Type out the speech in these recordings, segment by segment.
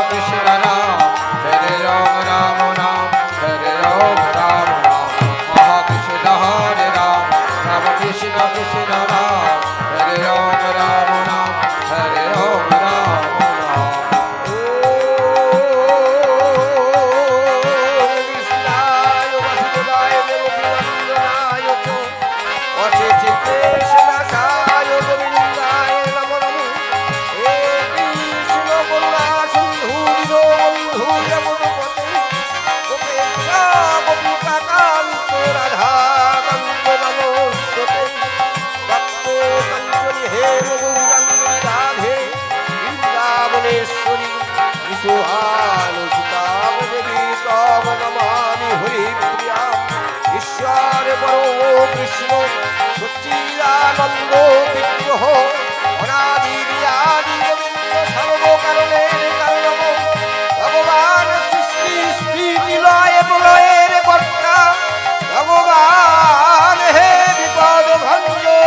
Krishna Ram, Hare Ram Ram Ram, Hare Ram Ram Ram, Maha Krishna Hare Ram, Ram Krishna Krishna Ram, Hare Ram Ram Ram, Hare Ram Ram Ram. Krishna सच्चिदानंद विग्रह अनादि आदि गोविंद सर्वकारणेर कारणम भगवान सृष्टि स्थिति लय प्रलयेर कर्ता भगवान हे विपद Bhanja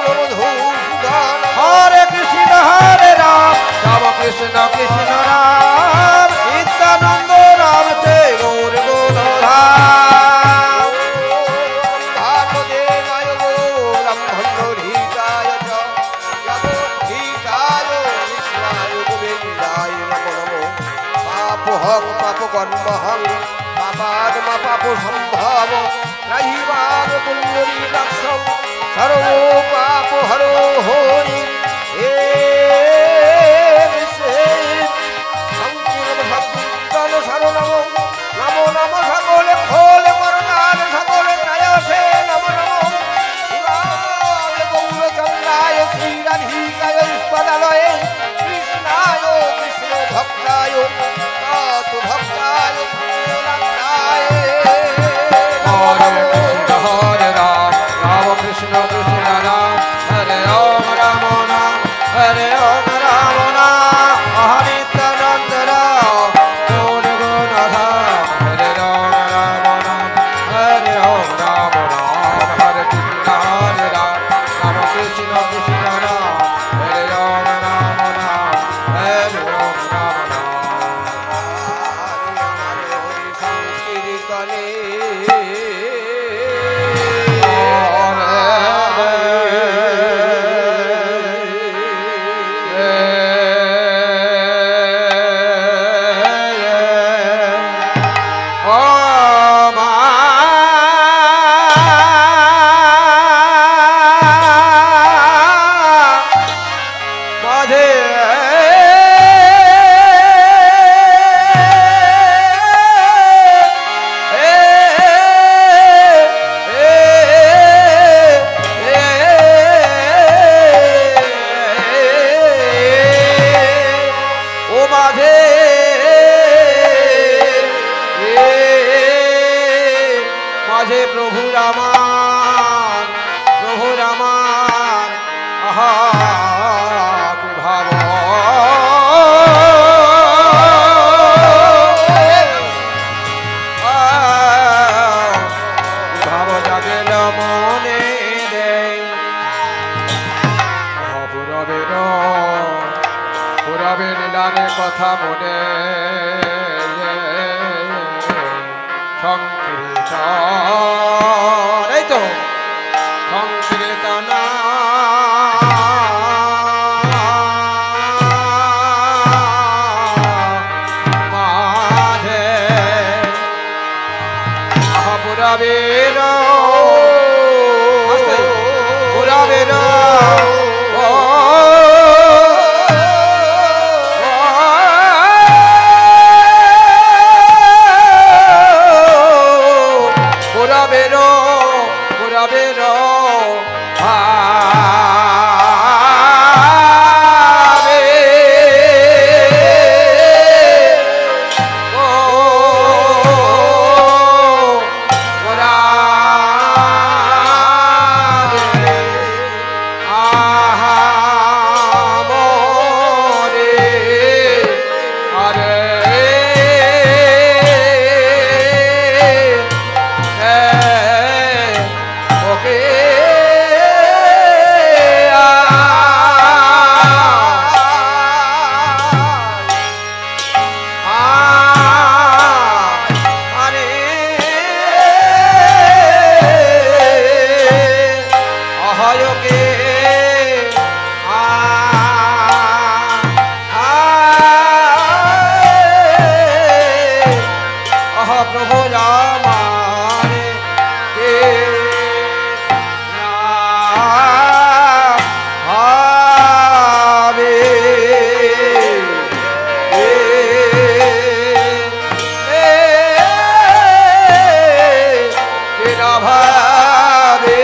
Madhusudan Hare Krishna Hare Ram, Ram Krishna Krishna Ram, Nityananda Ram Jai Gaur Godhara. कर्महं पापादम पाप संभव त्रयीवाग पुण्यरी लक्षम सर्वो पाप हरो होरि हे संकीर्ण भक्तन शरणम नमो नमो सकले खोले मरदान सकले त्रयसे नमो नमो शिवाय गौरचंद्राय श्रीराधिकाय स्पदलये कृष्णाय Krishna भक्ताय भक्ताय Hare Krishna Hare Ram, Ram Krishna Krishna Ram, Hare Ram Ram Ram, Hare Ram Ram Ram, Nityananda Ram, Gaur Godhara. Hare Ram Ram Ram, Hare Ram Ram Ram, Hare Krishna Hare Ram, Ram Krishna Krishna Ram, Hare Ram Ram Ram, Hare Ram Ram Ram. কথা মনে সংকীর্তন এই তো সংকীর্তন মাঝে পুরাবের পুরাবের মহাপ্রভু রামারে কে না ভাবে কে না ভাবে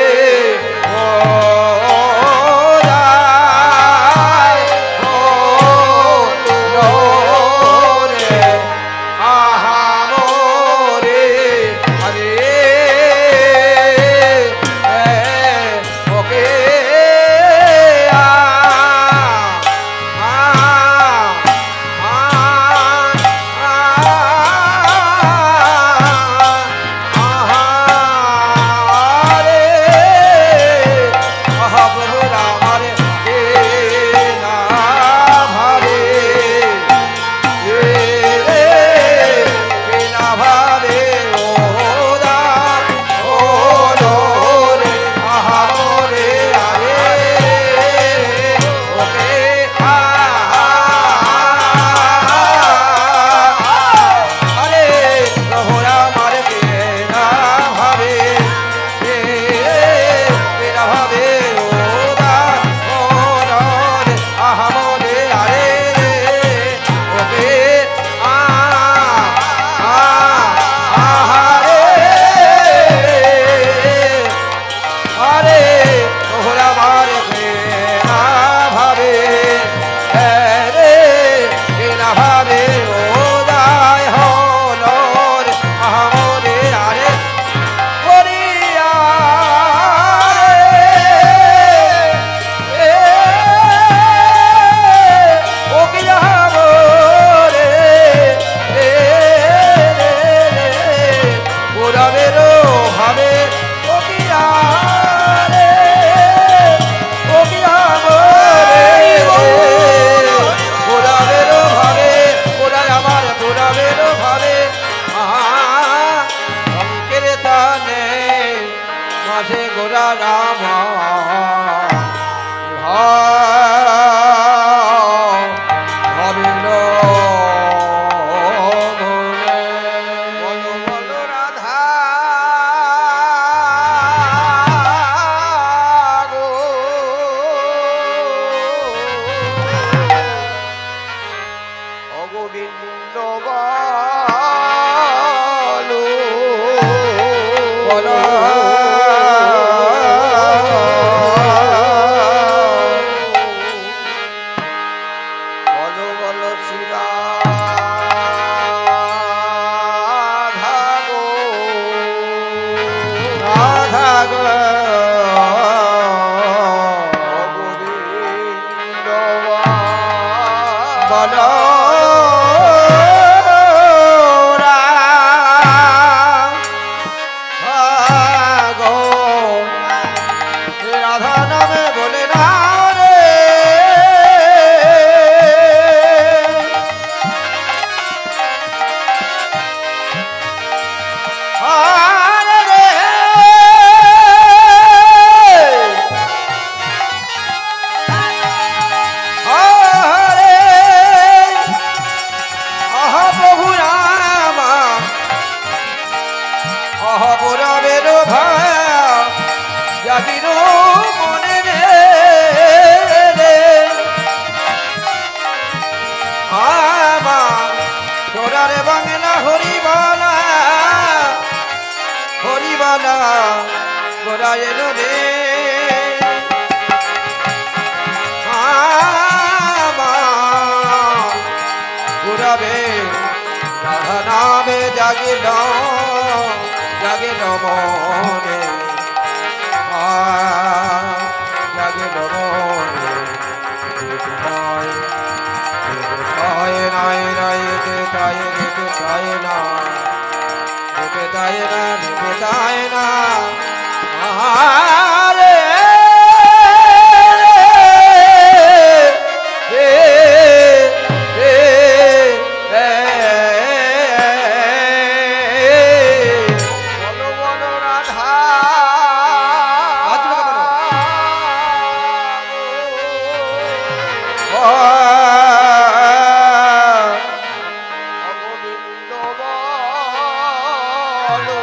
বলো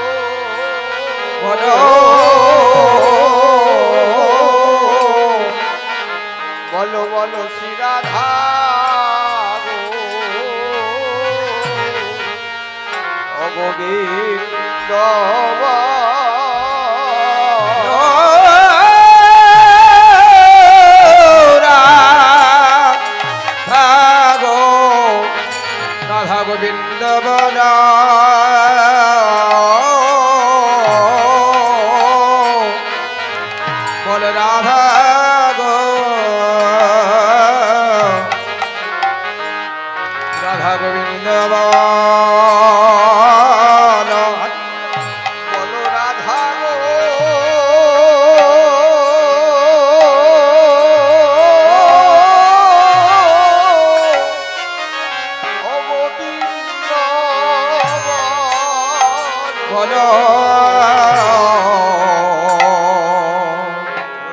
বলো বলো বলো শ্রী রাধা গো অগোবিন্দ রাধা গোবিন্দ বলা বল রাধা গো রাধা গোবিন্দ বল বলো রাধা গো অগোবিন্দ বলো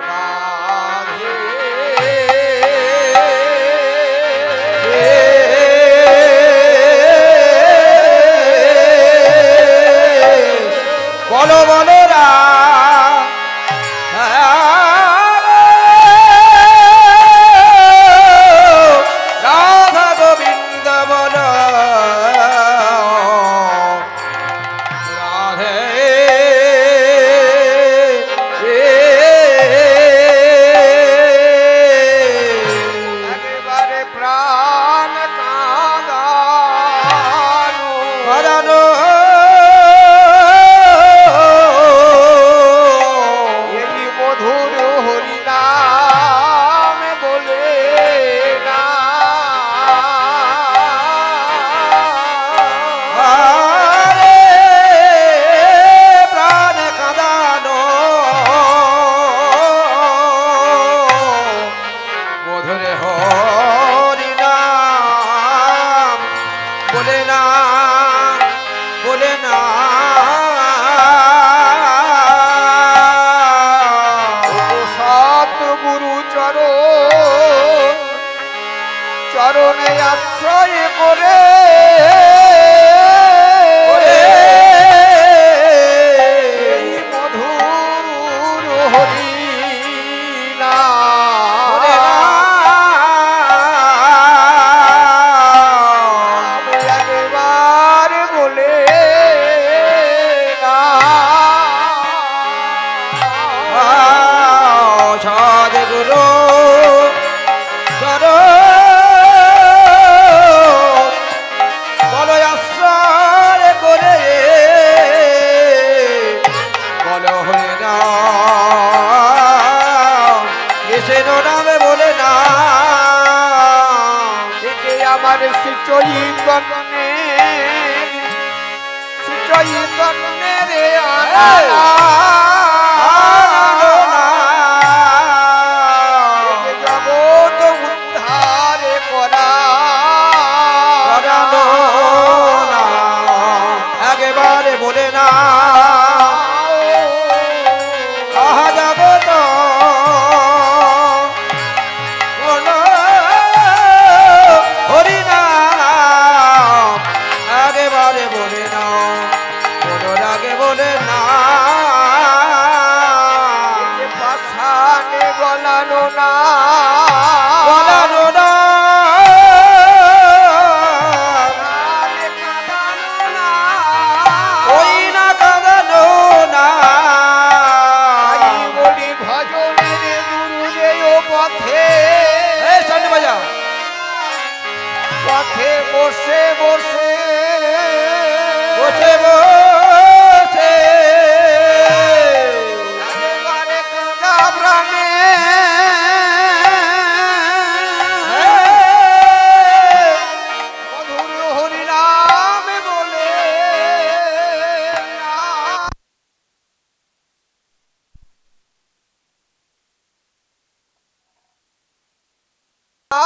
রাধে বলো বলো রাধা গোবিন্দ বলো রাধে একেবারে প্রাণ কাঁদানো বাজানো এই মধুর হরিনাম বলে না আরে প্রাণ কাঁদানো মধুরে হরি নাম বলে না বলে না সত গুরু চরণে আশ্রয় করে এই মধুর হরি বলে না একবার বলে না সদগুরু চরণ বলো আশ্রয় করে বলো হরে নাম কৃষ্ণ নামে বলে না একে আমার শ্রী চৈতন্যের আনা জগৎ উদ্ধার করা করানো না একেবারে বলে না আহা জগত বলো হরি নাম একেবারে বলে না বলো আগে বলে না পাশানে গলানো না বলানো না প্রাণে কাঁদানো না ওই না কাঁদানো না তাই বলি ভজনের গুরুদেব পথে চন্ড বাজা পথে বসে বসে বসে বসে একেবারে কাঁদা প্রাণে মধুর হরিনাম বলে না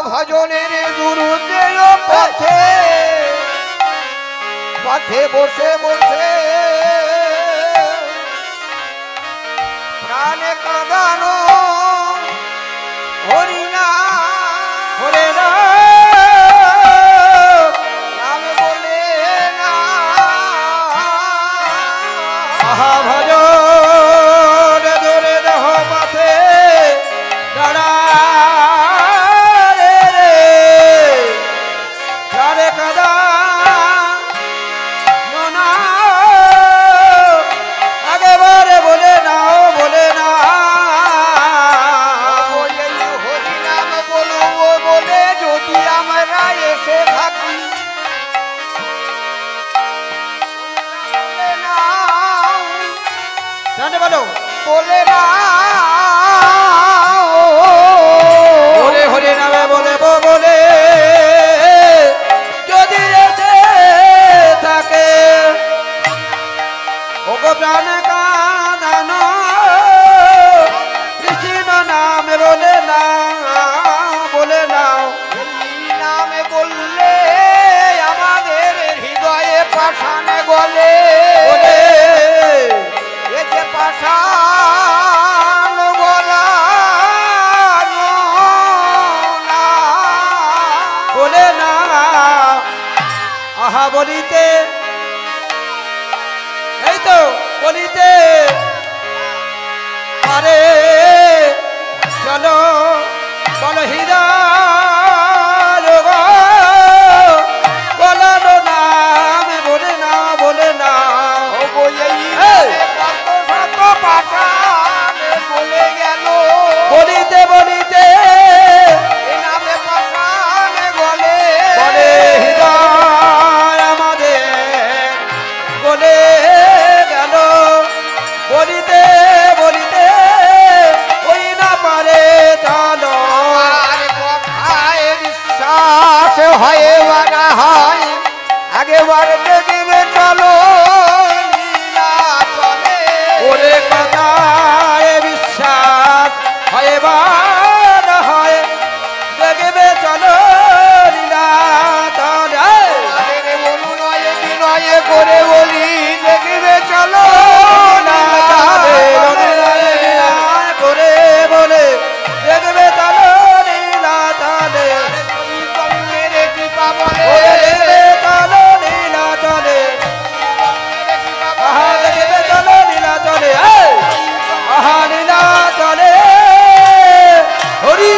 ভজনের গুরুদেব পথে পথে বসে বসে প্রাণে কাঁদানো হরিনা হরে না নাম বলে না বলো বলে না হরে হরে নামে বলে বলে যদি এসে থাকে ওগো প্রাণ কাঁদানো কৃষ্ণ নামে বলে না বলে নাও এই নামে বললে আমাদের হৃদয়ে পাষাণে গলে বলে এ যে পাষাণ গলানো না বলে না আহা বলিতে এই তো বলিতে আরে চলো বল হৃদয় বলানো নাম বলে না বলে না ও বই এই কত শত পাষাণে বলে গেল বলিতে বলিতে এই নামে পাষাণে গলে বলে হৃদয় আমাদের বলে গেল বলিতে বলিতে ওই না পারে চলো আর কথায় বিশ্বাস হয় বা না হয় আগেবার দেখিবে চলো লীলা চলে ওরে কথায় বিশ্বাস হয় বা না হয় দেখবে চলো লীলা তলে আমাদের অনুনয়ে বিনয়ে করে বলি দেখিবে চলো লীলা চলে। করে বলে দেখবে চলো লীলা তলে চৈতন্যের কৃপা বলে দেখবে চলো লীলা তলে আহা দেখবে চলো লীলা চলে আহা লীলা চলে হরি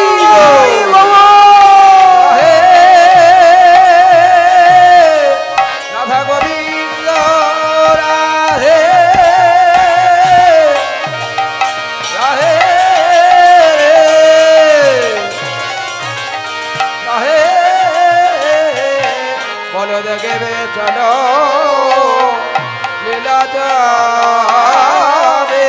হে রাধা গোবিন্দ রাধে রাধে রাধে বলো দেখবে চলো লীলা যাবে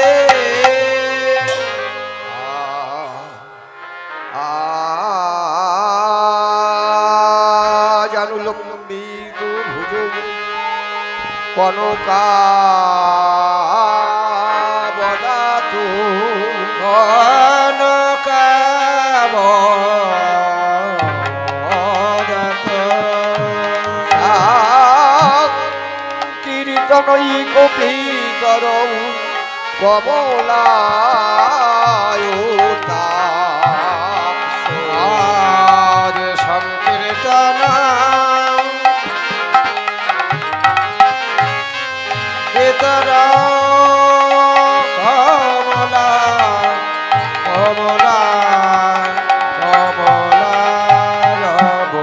জানু লম্বিত ভুজ কনকা বদাতু কীর্তনই কপিতর কমলায়তা আজ সংকীর্তন ইতর কমলা কমলা কমলা রব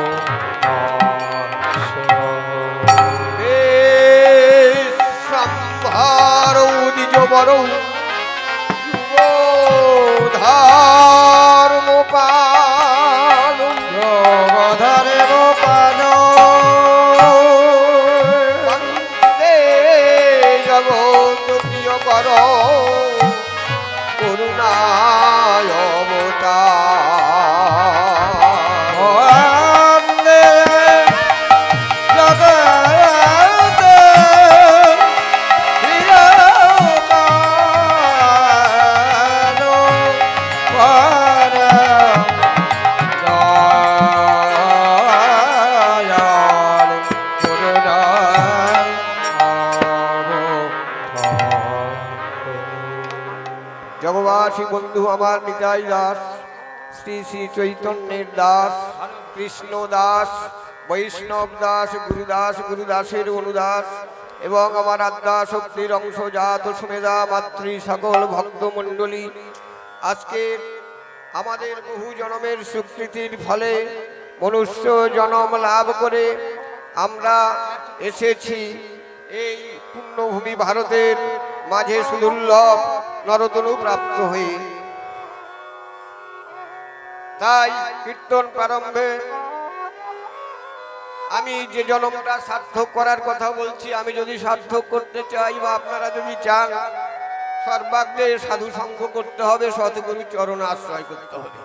সম্ভার উদিজ বর ধর্ম পাল জগধরে গোপাল বন্দে জগৎ প্রিয় কর করুণায় অবতার বন্দে জগৎ প্রিয় কালো পর দয়াল করুণায় জগবাসী বন্ধু আমার নিতাই দাস শ্রী শ্রী চৈতন্যের দাস কৃষ্ণ দাস বৈষ্ণব দাস গুরুদাসের অনুদাস এবং আমার আদ্যা শক্তির অংশ জাত সুমেধা মাতৃ সকল ভক্তমণ্ডলী আজকে আমাদের বহু জনমের স্বীকৃতির ফলে মনুষ্য জনম লাভ করে আমরা এসেছি এই পুণ্যভূমি ভারতের মাঝে সুদুর্লভ নরতনু প্রাপ্ত হয়ে। তাই কীর্তন প্রারম্ভে আমি যে জন্মটা সার্থক করার কথা বলছি, আমি যদি সার্থক করতে চাই বা আপনারা যদি চান, সর্বাগ্রে সাধু সঙ্গ করতে হবে, সতগুরু চরণ আশ্রয় করতে হবে।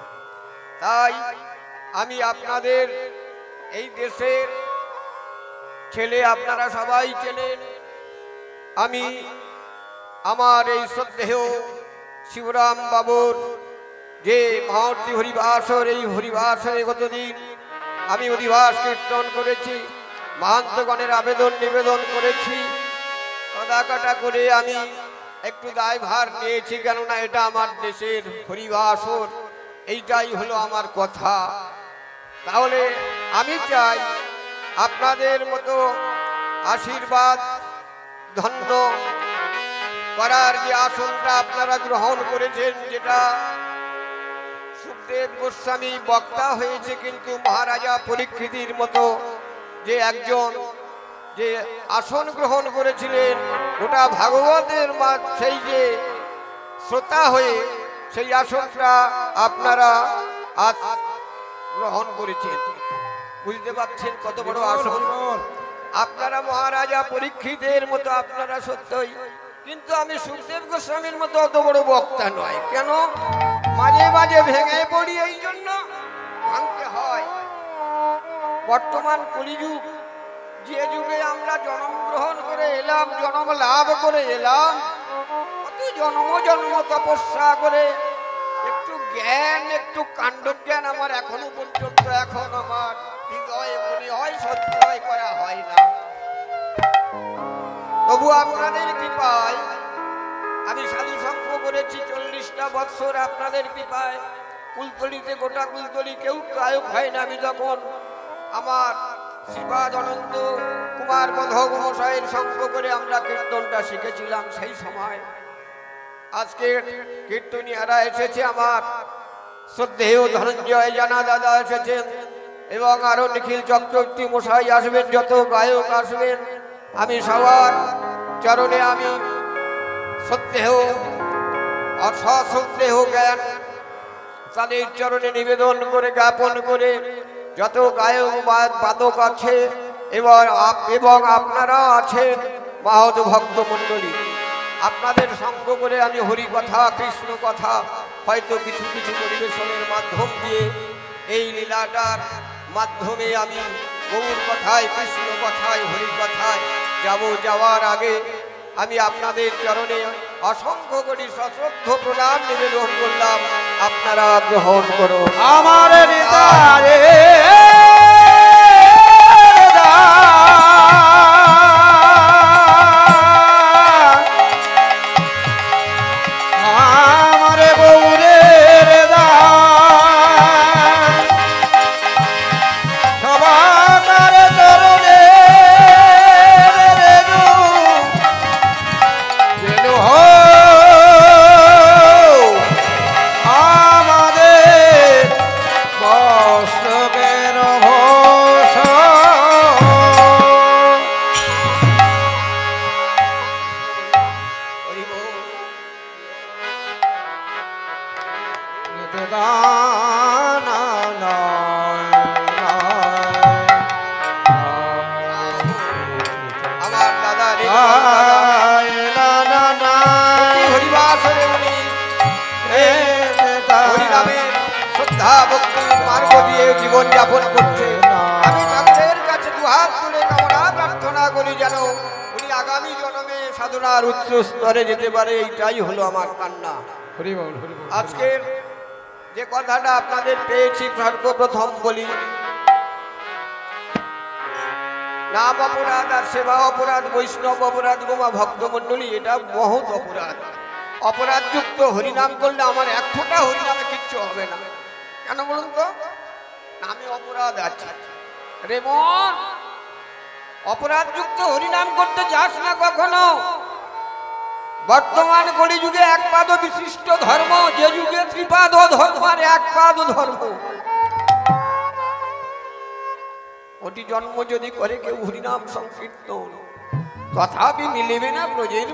তাই আমি আপনাদের এই দেশের ছেলে, আপনারা সবাই চেনেন, আমি আমার এই শ্রদ্ধেয় শিবরাম বাবুর যে মহর্ষি হরিবাসর, এই হরিবাসরে গতদিন আমি হরিবাস কীর্তন করেছি, মহান্তগণের আবেদন নিবেদন করেছি, কদাকাটা করে আমি একটু দায়ভার নিয়েছি, কেননা এটা আমার দেশের হরিবাসর, এইটাই হলো আমার কথা। তাহলে আমি চাই আপনাদের মতো আশীর্বাদ ধন্য করার যে আসনটা আপনারা গ্রহণ করেছেন, যেটা সুখদেব গোস্বামী বক্তা হয়েছে, কিন্তু মহারাজা পরীক্ষিতের মতো যে একজন যে আসন গ্রহণ করেছিলেন, ওটা ভাগবতের সেই যে শ্রোতা হয়ে সেই আসনটা আপনারা আজ গ্রহণ করেছেন। বুঝতে পারছেন কত বড় আসন? আপনারা মহারাজা পরীক্ষিতের মতো আপনারা সত্যই, কিন্তু আমি সুখদেব গোস্বামীর মতো অত বড় বক্তা নয়। কেন? মাঝে মাঝে ভেঙে পড়ি, এই জন্য ভাঙতে হয়। বর্তমান কলিযুগ, যে যুগে আমরা জন্মগ্রহণ করে এলাম, জন্ম লাভ করে এলাম, অত জন্ম তপস্যা করে একটু জ্ঞান, একটু কাণ্ডজ্ঞান আমার এখনো পর্যন্ত এখন আমার হৃদয়ে মনে হয় সঞ্চয় করা হয় না। তবু আপনাদের কৃপায় আমি সাধু সঙ্গ করেছি 40টা বৎসর, আপনাদের কৃপায় কুলতলিতে, গোটা কুলতলি কেউ গায়ক হয় না। আমি যখন আমার শ্রীপাদ অনন্ত কুমার বধগ মশাইয়ের সঙ্গ করে আমরা কীর্তনটা শিখেছিলাম, সেই সময় আজকে কীর্তনীয়ারা এসেছে, আমার শ্রদ্ধেয় ধনঞ্জয় জানা দাদা এসেছেন, এবং আরো নিখিল চক্রবর্তী মশাই আসবেন, যত গায়ক আসবেন, আমি সবার চরণে আমি শ্রদ্ধেয় অশ্রদ্ধেয় জ্ঞান তাদের চরণে নিবেদন করে জ্ঞাপন করে, যত গায়ক বাদক আছে এবং আপনারা আছেন মহৎ ভক্ত মণ্ডলী, আপনাদের সঙ্গ করে আমি হরি কথা, কৃষ্ণ কথা হয়তো কিছু কিছু পরিবেশনের মাধ্যম দিয়ে, এই লীলাটার মাধ্যমে আমি গৌর কথায়, কৃষ্ণ কথায়, হরি কথায় যাব। যাওয়ার আগে আমি আপনাদের চরণে অসংখ্য কোটি সশ্রদ্ধ প্রণাম নিবেদন করলাম, আপনারা গ্রহণ করুন। আমার হৃদয়ে জীবন যাপন করছে। আমি ঠাকুরের কাছে দুহাত তুলে কামনা প্রার্থনা করি, যেন উনি আগামী জন্মে সাধনার উচ্চ স্তরে যেতে পারে, এইটাই হলো আমার কান্না। আজকের যে কথাটা আপনাদের পেয়েছি, সর্বপ্রথম বলি, নাম অপরাধ আর সেবা অপরাধ, বৈষ্ণব অপরাধ, গোমা ভক্ত মন্ডলী, এটা বহুত অপরাধ। অপরাধযুক্ত হরিনাম করলে আমার এক ফোঁটা হরিনামে কিচ্ছু হবে না। কেন বলুন তো? নামে অপরাধ আছে রে মন। অপরাধযুক্ত হরিনাম করতে যাস না কখনো। বর্তমান কলিযুগে একপাদ বিশিষ্ট ধর্ম, যে যুগে ত্রিপাদ ধর্ম আর একপাদ ধর্ম, ওটি জন্ম যদি করে কেউ হরিনাম সংকীর্তন, তথাপি মিলিবে না ব্রজের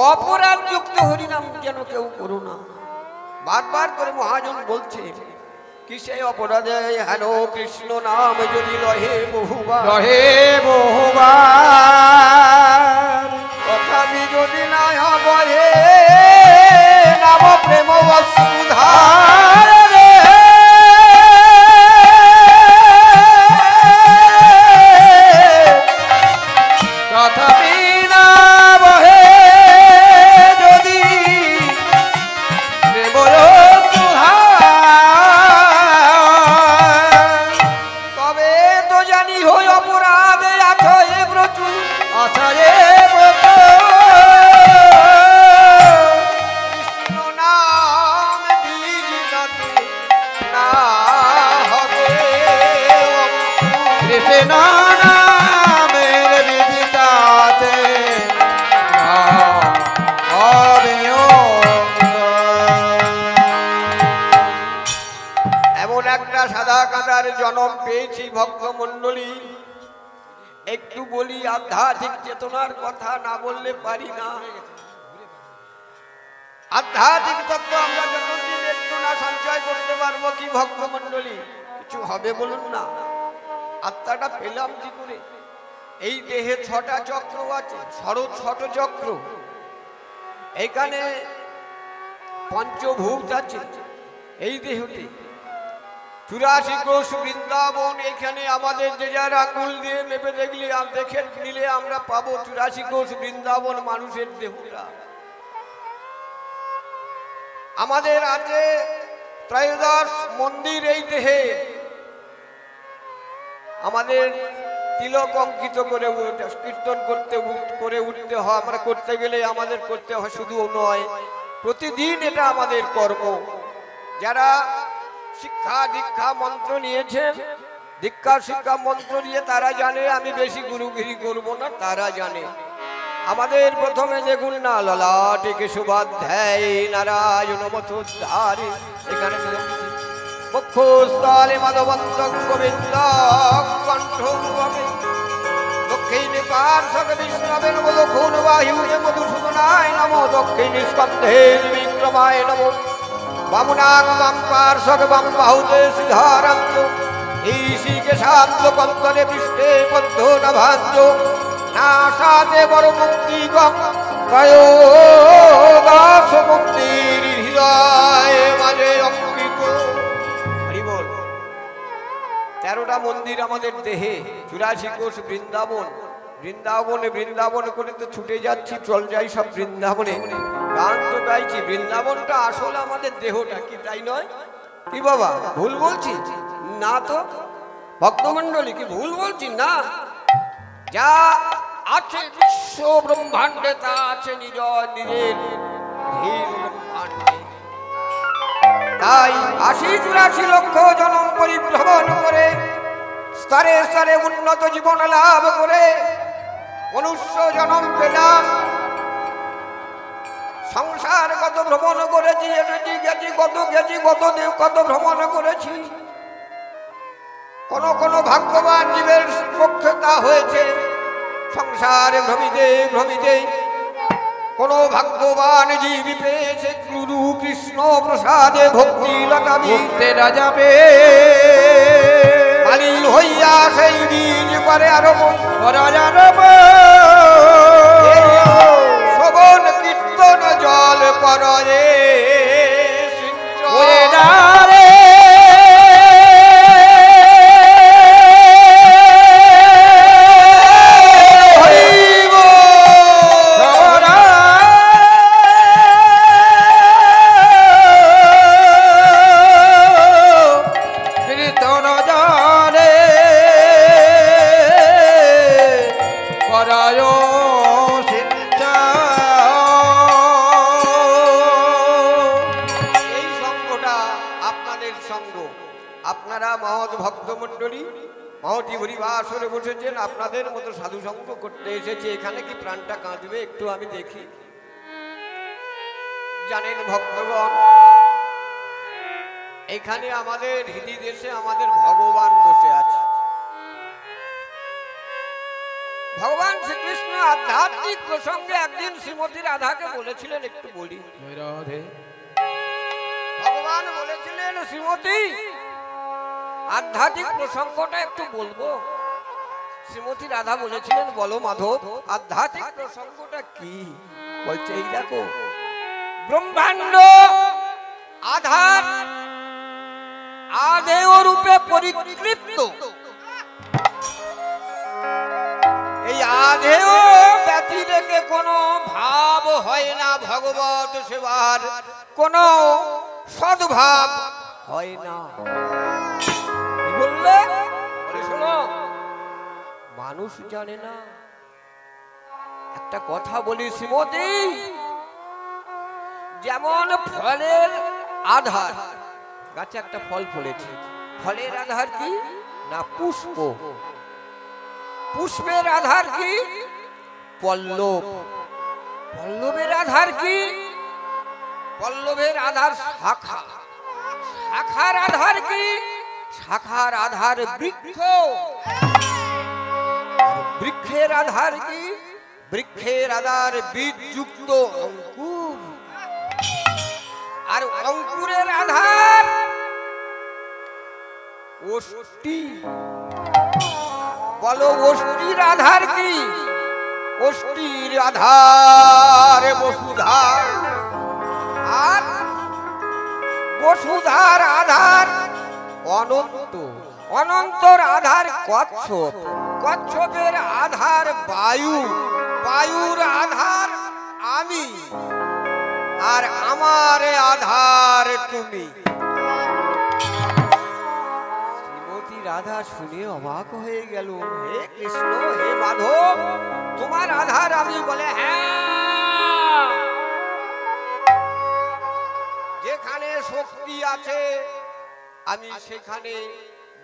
অপরাধযুক্ত হরিনাম যেন কেউ করো না। বারবার করে মহাজন বলছে, কিসে অপরাধে হেন কৃষ্ণ নাম যদি লহে বহুবার, লহে বহুবার, বসুধার তথাপি না বহে যদি প্রেমর তবে তো জানি হই অপরাধে আছো এ প্রচুর আচারে ব্রত কৃষ্ণ নাম বীজিতাতে না হবে কৃষ্ণ নামের বিদিতাতে না হবে এমন একটা সাদা কাঁটার জন্ম পেয়েছি ভক্তমণ্ডলী, একটু বলি আধ্যাত্মিক চেতনার কথা না বললে পারি না। আধ্যাত্মিক তত্ত্ব আমরা যতদিন একটু না সঞ্চয় করতে পারবো কি ভক্তমণ্ডলী, কিছু হবে বলুন না। আত্মাটা পেলাম কি করে? এই দেহে 6টা চক্র আছে, শরৎ ষট চক্র, এখানে পঞ্চভূত আছে এই দেহতে, 84 কোষ বৃন্দাবন। এখানে আমাদের যে যার আঙুল দিয়ে মেপে দেখলে দেখে নিলে আমরা পাবো 84 কোষ বৃন্দাবন মানুষের দেহটা। আমাদের আছে 13 মন্দির এই দেহে, আমাদের তিলক অঙ্কিত করে কীর্তন করে উঠতে হয়। আমরা করতে গেলে আমাদের করতে হয়, শুধু নয় প্রতিদিন এটা আমাদের কর্ম। যারা শিক্ষা দীক্ষা মন্ত্র নিয়েছেন, দীক্ষা শিক্ষা মন্ত্র নিয়ে তারা জানে, আমি বেশি গুরুগিরি করব না, তারা জানে। আমাদের প্রথমে দেখুন না, ললাটিকে সুবাধ্যায় নারায়ণ মথোদ্ধারে, এখানে বক্ষস্থলে মাধবন্ত গোবিন্দ কণ্ঠ দক্ষিণে পার্শ্বক বিষ্ণবের নমো দক্ষিণ বাহুরে মধুসূদনায় নমো দক্ষিণ স্কন্ধে বিক্রমায় নমো বামুনাং বাম পার্শ্বক বাম বাহুতে শ্রীধারান্ত ঈশিকে সাধ্য কন্তরে পৃষ্ঠে পদ্ম নভাঞ্জ নাসাতে বড় মুক্তি গম ত্রয়োদশ মুক্তির হৃদয় মাঝে অঙ্কিত। হরি বল। 13টা মন্দির আমাদের দেহে, 84 কোষ বৃন্দাবন। বৃন্দাবন করে তো ছুটে যাচ্ছি, চল যাই সব বৃন্দাবনে, গান তো গাইছি। বৃন্দাবনটা আসলে আমাদের দেহটা, কি তাই নয়? কি বাবা ভুল বলছি না তো ভক্তমণ্ডলী? কি ভুল বলছি না? যা আছে বিশ্ব ব্রহ্মাণ্ডে তা আছে নিজের ব্রহ্মাণ্ডে। তাই 80-84 লক্ষ জনম পরিভ্রমণ করে স্তরে স্তরে উন্নত জীবন লাভ করে মনুষ্য জন্ম পেলাম। সংসার কত ভ্রমণ করেছি, এসেছি গেছি, কত ভ্রমণ করেছি। কোন কোন ভাগ্যবান জীবের পক্ষে তা হয়েছে। সংসারে ভ্রমিতে কোন ভাগ্যবান জীব পেয়েছে গুরু কৃষ্ণ প্রসাদে ভক্তি লতা বিতে রাজা পে মালি হইয়া সেই বীজ করে আরোপণ শ্রবণ কীর্তন জল করে বসেছেন, আপনাদের মতো সাধু সঙ্গ করতে এসেছে। এখানে কি প্রাণটা কাঁদবে একটু আমি দেখি? জানেন ভক্তগণ, এখানে আমাদের হৃদয় দেশে আমাদের ভগবান বসে আছে। ভগবান শ্রীকৃষ্ণ আধ্যাত্মিক প্রসঙ্গে একদিন শ্রীমতী রাধাকে বলেছিলেন, একটু বলি। ভগবান বলেছিলেন, শ্রীমতী আধ্যাত্মিক প্রসঙ্গটা একটু বলবো। শ্রীমতী রাধা বলেছিলেন, বলো মাধব আধ্যাত্মিক প্রসঙ্গটা কি? বলছে, এই দেখো ব্রহ্মাণ্ড আধার আদেয় রূপে পরিতৃপ্ত। এই আদেয় ব্যতি রেখে কোনো ভাব হয় না, ভগবত সেবার কোনো সদ্ভাব হয় না। কি বললে? শোনো, মানুষ জানে না। একটা কথা বলি শ্রীমতী, যেমন ফলের আধার, গাছে একটা ফল ফলেছে, ফলের আধার কি না পুষ্প, পুষ্পের আধার কি পল্লব, পল্লবের আধার কি পল্লবের আধার শাখা, শাখার আধার কি শাখার আধার বৃক্ষ, বৃক্ষের আধার কি বৃক্ষের আধার বীজযুক্ত অঙ্কুর, আর অঙ্কুরের আধার ওষ্টি। বলো ওষ্টির আধার কি? ওষ্টির আধার বসুধা, আর বসুধার আধার অনন্ত, অনন্তর আধার কচ্ছপ, কচ্ছপের আধার বায়ু, বায়ুর আধার আমি, আর আমার আধার তুমি। শ্রীমতী রাধা শুনে অবাক হয়ে গেল। হে কৃষ্ণ, হে মাধব, তোমার আধার আমি? বলে হ্যাঁ, যেখানে শক্তি আছে আমি সেখানে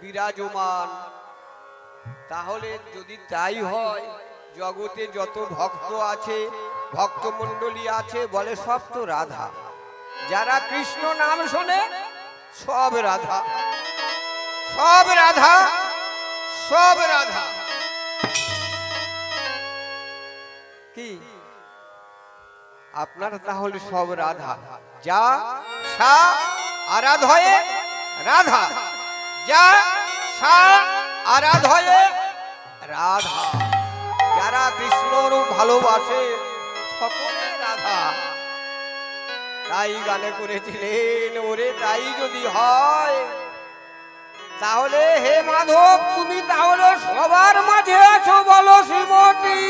বিরাজমান। তাহলে যদি তাই হয়, জগতে যত ভক্ত আছে, ভক্তমণ্ডলী আছে, বলে সব তো রাধা। যারা কৃষ্ণ নাম শোনে সব রাধা, সব রাধা, সব রাধা। কি আপনারা তাহলে সব রাধা? যা সা আরাধয়ে রাধা, যা সা আরাধয়ে রাধা। যারা কৃষ্ণর ভালোবাসে সকলে রাধা। তাই গানে করেছিলেন, ওরে তাই যদি হয় তাহলে হে মাধব তুমি তাহলে সবার মাঝে আছো, বলো শ্রীমতী।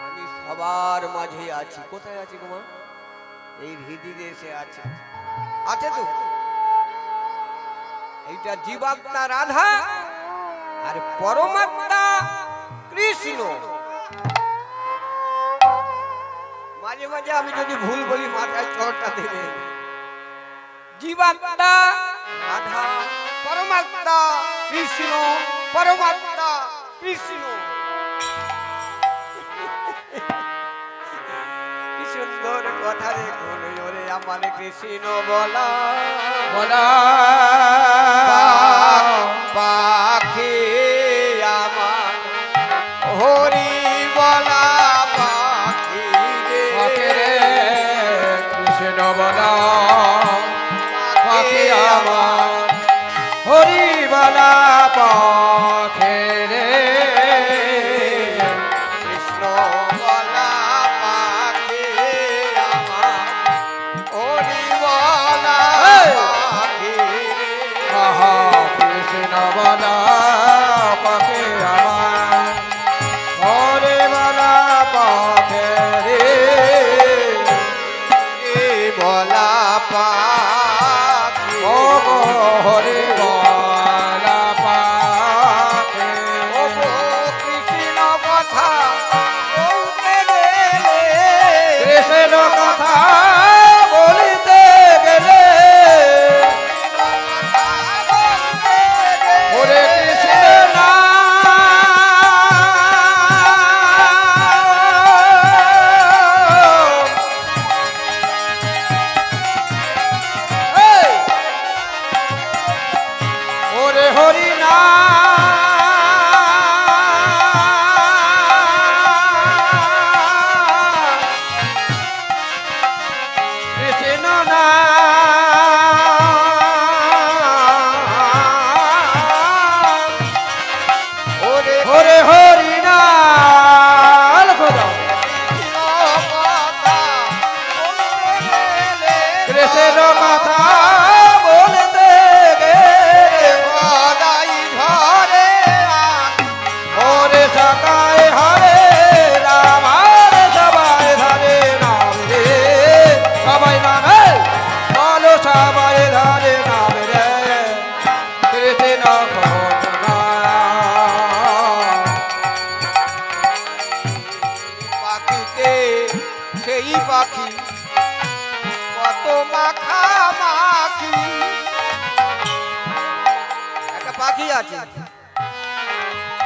আমি সবার মাঝে আছি। কোথায় আছি গো মা? এই হৃদয় দেশে আছে, আছে তো। এইটা জীবাত্মা রাধা আর পরমাত্মা কৃষ্ণ। মাঝে মাঝে আমি যদি ভুল বলি মাথায় চড়টা দেবে। জীবাত্মা রাধা, পরমাত্মা কৃষ্ণ, পরমাত্মা কৃষ্ণ। কি সুন্দর কথা দেখুন, ওরে আমার কৃষ্ণ বলা বলা পাখি আমার হরি বলা পাখি রে, কৃষ্ণ বলা পাখি আমার হরি বলা পাখি রে, কৃষ্ণ বলা পাখি আমার হরি বলা পাখি রে। আহা কৃষ্ণ বলা পাখি আমার হরি বলা পাখি রে, বলা পাখি ও হরি বলা পাখি। ও কৃষ্ণ কথা বলতে গেলে, কৃষ্ণ কথা বলিতে গেলে, ওরে কৃষ্ণ কি আছে?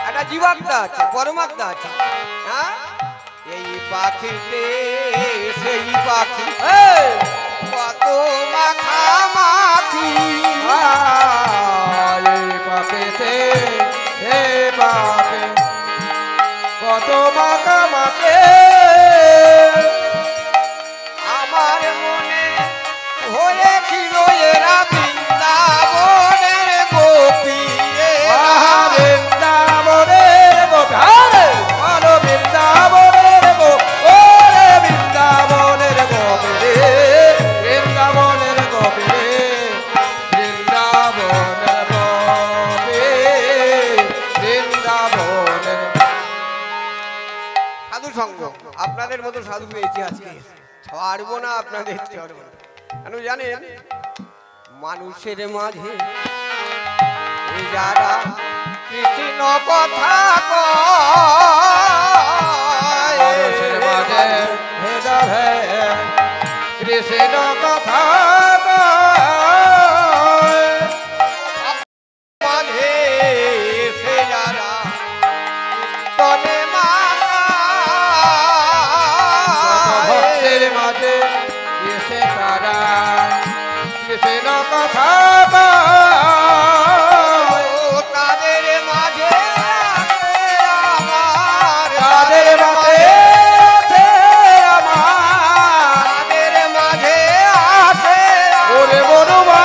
একটা জীবাত্মা আছে, পরমাত্মা আছে। হ্যাঁ, এই পাখিতে সেই পাখি কত মাখামাখি, এই পাখিতে এই পাখি কত মাখামাখি, আমার মনে হয়েছিল এরা বৃন্দাবনের গোপী, বৃন্দাবনের গোপী, বলো বৃন্দাবনের গোপী, ওরে বৃন্দাবনের গোপী রে, বৃন্দাবনের গোপী রে, বৃন্দাবনের গোপী, বৃন্দাবনের। সাধু সঙ্গ আপনাদের মতো সাধু পেয়েছি আজকে, ছাড়বো না আপনাদের চরণ। কেন জানেন, মানুষের মাঝে এই যারা কৃষ্ণ কথা কয়, মানুষের মাঝে ভেদ ভেদ কৃষ্ণ কথা কয়, মাঝে সে যারা তনে ভক্তের মাঝে এসে তারা কৃষ্ণ কথা কয়, তাদের মাঝে আমার, তাদের মাঝে আছে আমার, তাদের মাঝে আসে ওরে বনুমা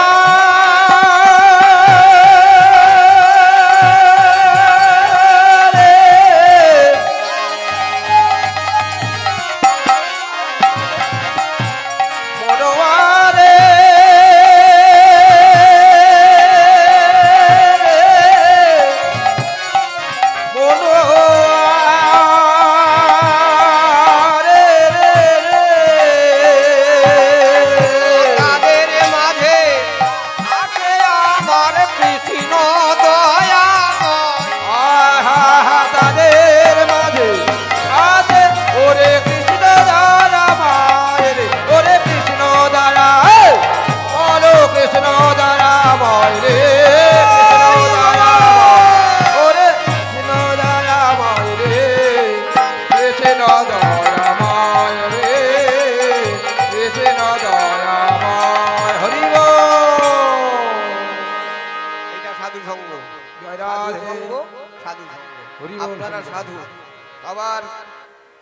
আপনারা সাধু, আবার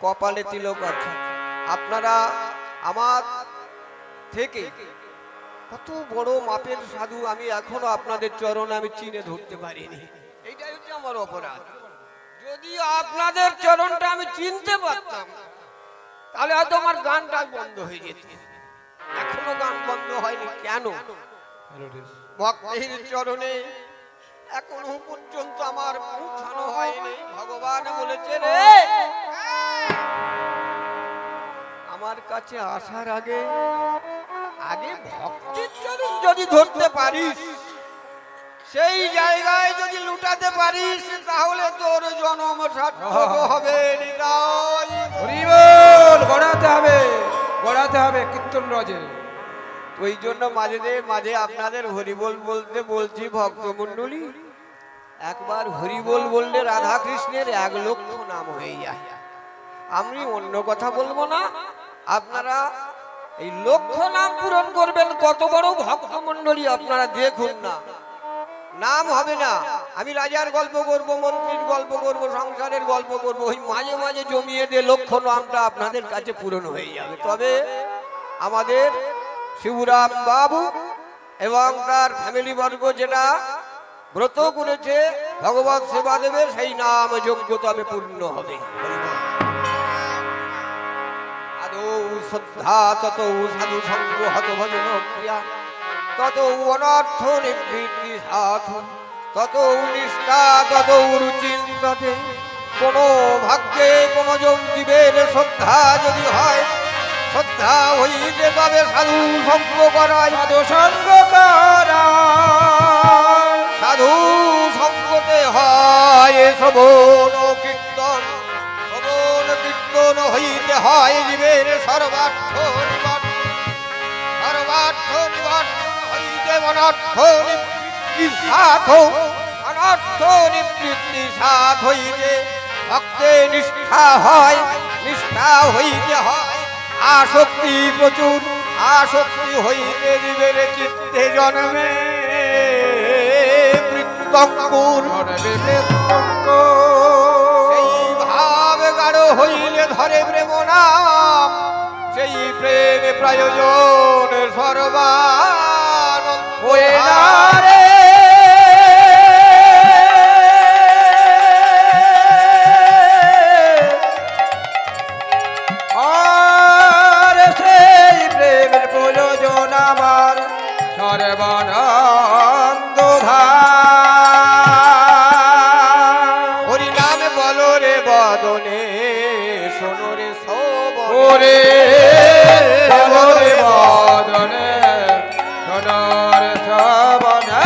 কপালে তিলক আছে। আপনারা আমার থেকে কত বড় মাপের সাধু, আমি এখনো আপনাদের চরণে আমি চিনে ধরতে পারিনি। এইটাই হচ্ছে আমার অপরাধ। যদি আপনাদের চরণটা আমি চিনতে পারতাম তাহলে হয়তো আমার গানটা বন্ধ হয়ে যেত। এখনো গান বন্ধ হয়নি কেন? ভক্তের চরণে এখনো পর্যন্ত আমার পৌঁছানো হয়নি। ভগবান বলেছে রে, আমার কাছে আসার আগে আগে ভক্তের চরণ যদি ধরতে পারিস, সেই জায়গায় যদি লুটাতে পারিস, তাহলে তোর জন্ম সার্থক হবে। গড়াতে হবে, গড়াতে হবে কীর্তন রজে। ওই জন্য মাঝে মাঝে আপনাদের হরিবোল বলতে বলছি ভক্তমণ্ডলী, একবার হরিবোল বললে রাধা কৃষ্ণের 1 লক্ষ নাম হয়ে যায়। আমি অন্য কথা বলবো না, আপনারা এই লক্ষ নাম পূরণ করবেন। কত বড় ভক্তমণ্ডলী আপনারা দেখুন না, নাম হবে না। আমি রাজার গল্প করব, মন্ত্রীর গল্প করব, সংসারের গল্প করব, ওই মাঝে মাঝে জমিয়ে দিয়ে লক্ষ নামটা আপনাদের কাছে পূরণ হয়ে যাবে। তবে আমাদের শিবরাম বাবু এবং তার ফ্যামিলি বর্গ যেটা ব্রত করেছে ভগবত সেবা দেবে, সেই নাম যোগ্যতা পূর্ণ হবে। আদৌ শ্রদ্ধা তত সাধু সঙ্গ হত ভজন ক্রিয়া, তত অনর্থ নিবৃত্তি সাধু, তত নিষ্ঠা তত রুচিন্তাতে। কোন ভাগ্যে কোন জীবের শ্রদ্ধা যদি হয়, শ্রদ্ধা হইতে তবে সাধু সঙ্গ করায়, সাধু সঙ্গ করায়, সাধু সঙ্গতে হয় শ্রবণ কীর্তন, শ্রবণ কীর্তন হইতে হয় জীবের সর্বার্থ নিবর্তন, সর্বার্থ নিবর্তন হইতে অনর্থ নিবৃত্তি সাধু, স্বার্থ নিবৃত্তি সাধ হইতে ভক্তে নিষ্ঠা হয়, নিষ্ঠা হইতে হয় আসক্তি প্রচুর, আসক্তি হইতে জীবের চিত্তে জন্মে মৃত্যঙ্কুর। সেই ভাব গাঢ় হইলে ধরে প্রেম নাম, সেই প্রেম প্রয়োজন সর্বানন্দ রে। আর সেই প্রেমের প্রয়োজন আমার সর্বানন্দ হরি নামে বলো রে বদনে, শোনো রে ওরে বলো রে বদনে, শোনো রে শ্রবণে।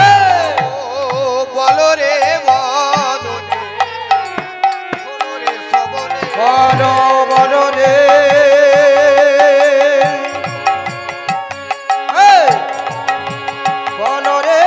বলো রে বদনে, শোনো রে শ্রবণে। বলো বলো রে বলো রে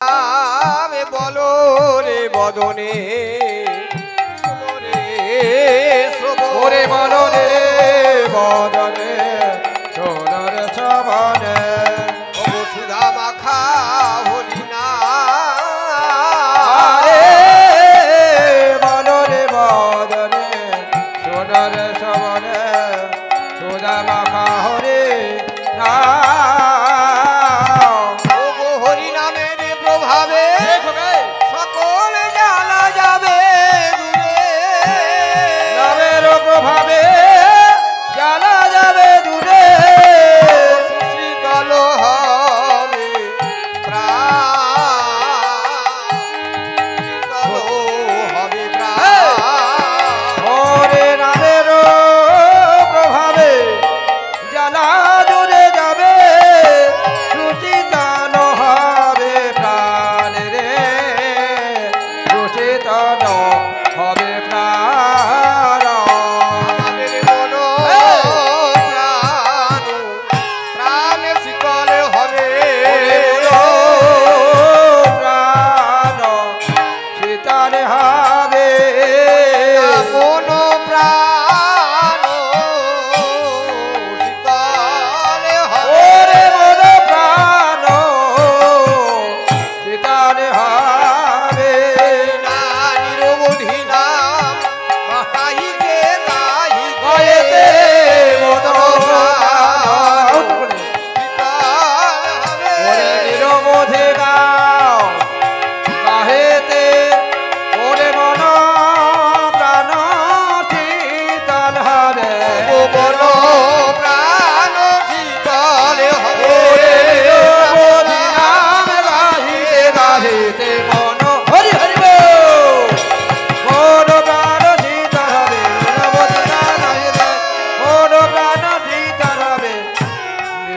আমি বলো রে বদনে, শোনো রে ওরে বলো রে বদনে, শোনো রে শ্রবণে। সুধা মাখা হরি না বলো রে বদনে, শোনো রে শ্রবণে। সুধা মাখা হরি না সকল জানা যাবে দূরে, নামের প্রভাবে জানা যাবে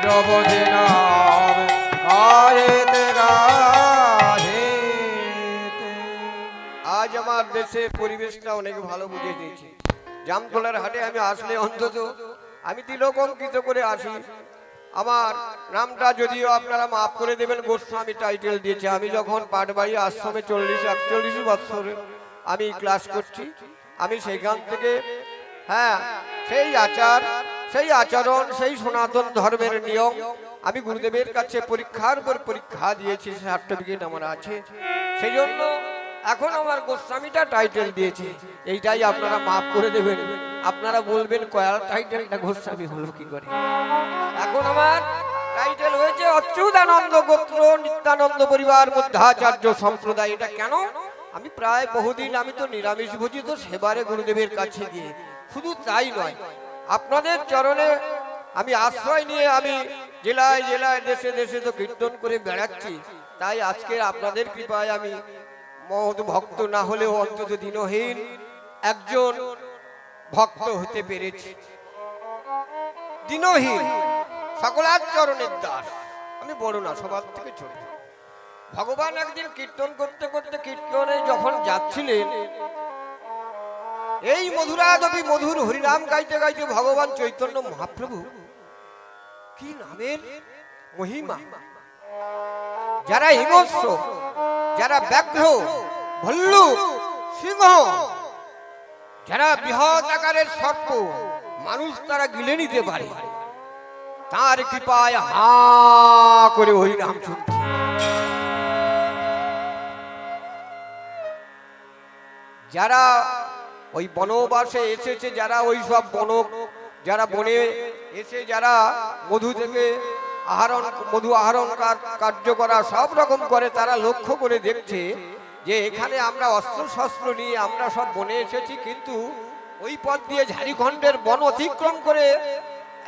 নিরবধি নাম গাহেতে গাহেতে। আজ আমার দেশের পরিবেশটা অনেক ভালো বুঝে দিয়েছি। জামতলার হাটে আমি আসলে অন্তত আমি তিলক অঙ্কিত করে আসি। আমার নামটা যদিও আপনারা মাফ করে দেবেন, গোস্বামী টাইটেল দিয়েছে। আমি যখন পাটবাড়ি আশ্রমে 40-41 বছর আমি ক্লাস করছি, আমি সেইখান থেকে সেই আচার, সেই আচরণ, সেই সনাতন ধর্মের নিয়ম আমি গুরুদেবের কাছে পরীক্ষার পর পরীক্ষা দিয়েছি, সার্টিফিকেট আমার আছে। সেই জন্য এখন আমার গোস্বামীটা টাইটেল দিয়েছে। এইটাই আপনারা মাফ করে দেবেন। আপনারা বলবেন কয়াল টাইটেলটা গোস্বামী হলো কি করে। এখন আমার টাইটেল হয়েছে অচ্যুতানন্দ গোত্র নিত্যানন্দ পরিবার মধ্যাচার্য সম্প্রদায়। এটা কেন? আমি প্রায় বহুদিন আমি তো নিরামিষ ভোজি, তো সেবারে গুরুদেবের কাছে গিয়ে শুধু তাই নয়, আপনাদের চরণে আমি আশ্রয় নিয়ে আমি জেলায় জেলায় দেশে দেশে তো কীর্তন করে বেড়াচ্ছি। তাই আজকে আপনাদের কৃপায় আমি মহৎ ভক্ত না হলেও অন্তত দিনহীন একজন ভক্ত হতে পেরেছি। দিনহীন সকলার চরণের দাস, আমি বড় না, সবার থেকে ছোট। ভগবান একদিন কীর্তন করতে করতে কীর্তনে যখন যাচ্ছিলেন, এই মধুরাদপি মধুর হরিনাম গাইতে গাইতে ভগবান চৈতন্য মহাপ্রভু কি নামের মহিমা! যারা হিংস্র, যারা ব্যাঘ্র, ভল্লুক, সিংহ, যারা বৃহৎ আকারের সর্প, মানুষ তারা গিলে নিতে পারে, তার কৃপায় হা করে হরিনাম শুনছে। যারা ওই বনবাসে এসেছে, যারা ওই সব যারা বনে এসে যারা মধু থেকে মধু আহরণ কার্য করা সব রকম করে, তারা লক্ষ্য করে দেখছে যে এখানে আমরা অস্ত্র শস্ত্র নিয়ে আমরা সব বনে এসেছি, কিন্তু ওই পথ দিয়ে ঝাড়খণ্ডের বন অতিক্রম করে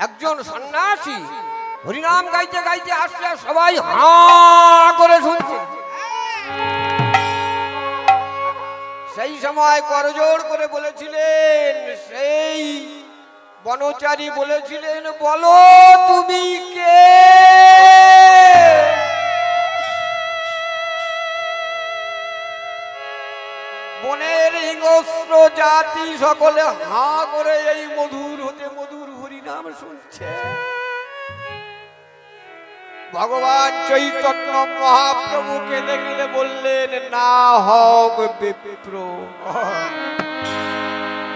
একজন সন্ন্যাসী হরিনাম গাইতে গাইতে আসছে, সবাই হা করে শুনছে। সেই সময় করজোড় করে বলেছিলেন, সেই বনচারী বলেছিলেন, বলো তুমি কে? বনের হিংস্র জাতি সকলে হা করে এই মধুর হতে মধুর হরিনাম শুনছে। ভগবান চৈতন্য মহাপ্রভুকে দেখলে বললেন, না হোক বিপ্র,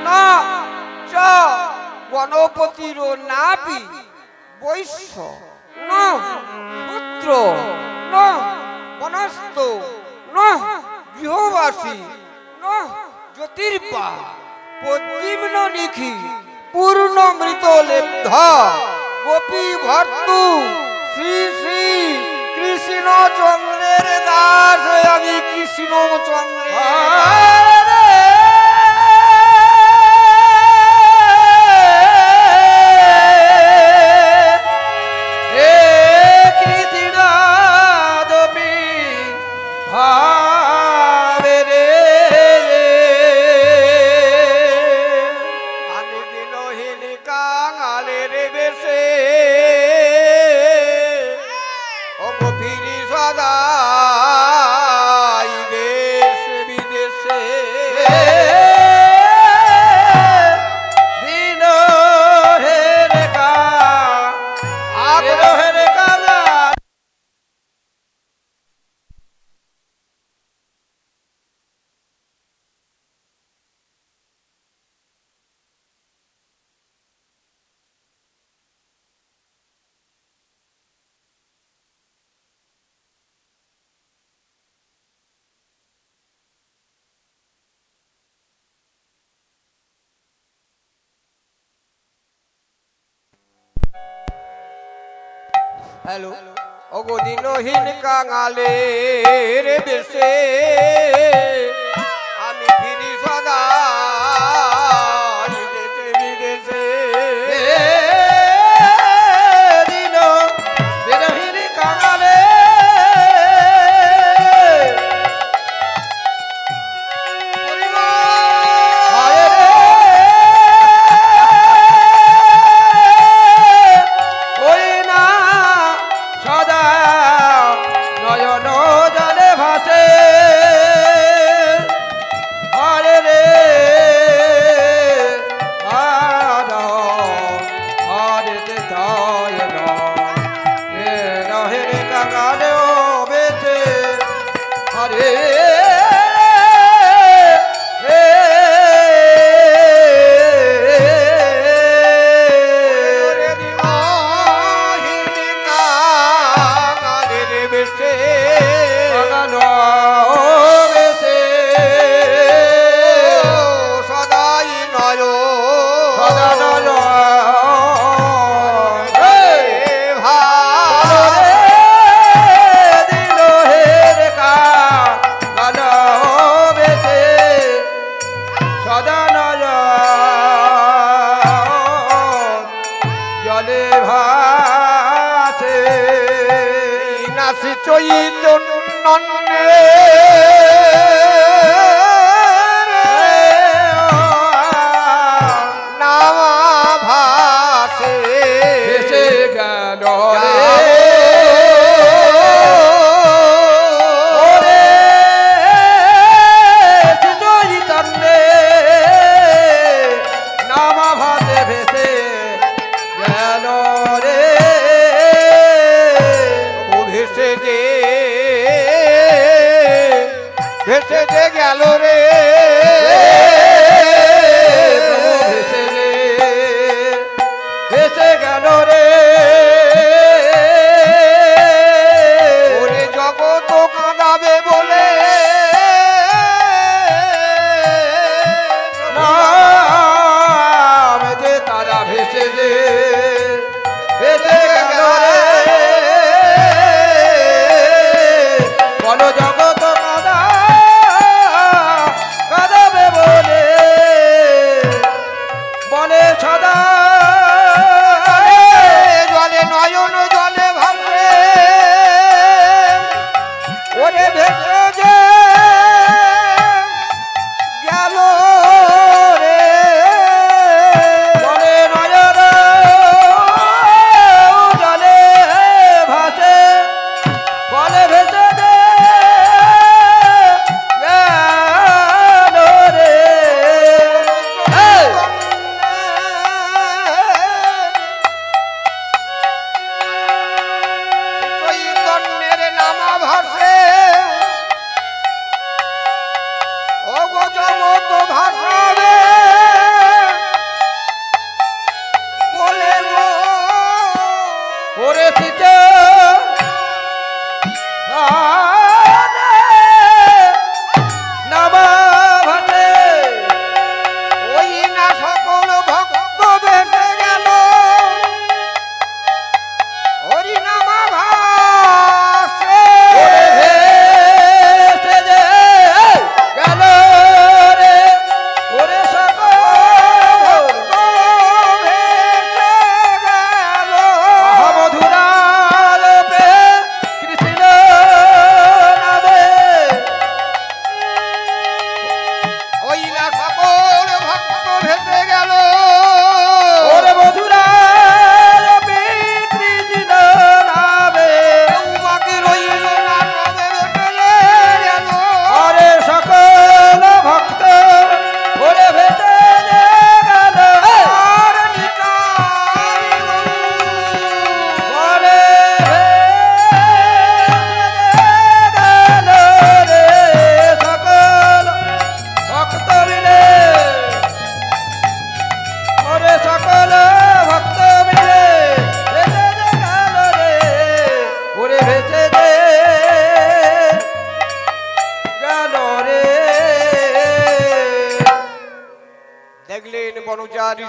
না চ গণপতির নাপি বৈশ্য, না পুত্র, না বনস্থ, না গৃহবাসী, না জ্যোতির্পা, প্রদ্যুম্ন নিখি, পূর্ণ মৃত লেব্ধ, গোপী ভর্তু, শ্রী শ্রী কৃষ্ণচন্দ্রের দাস, আমি কৃষ্ণচন্দ্রের হ্যালো ওগো দিনহীন কাঙালের বেশে আমি ফিরি সদা দেশে বিদেশে। দিনহীন কাঙালে ওই না কালেও বেঁচে আরে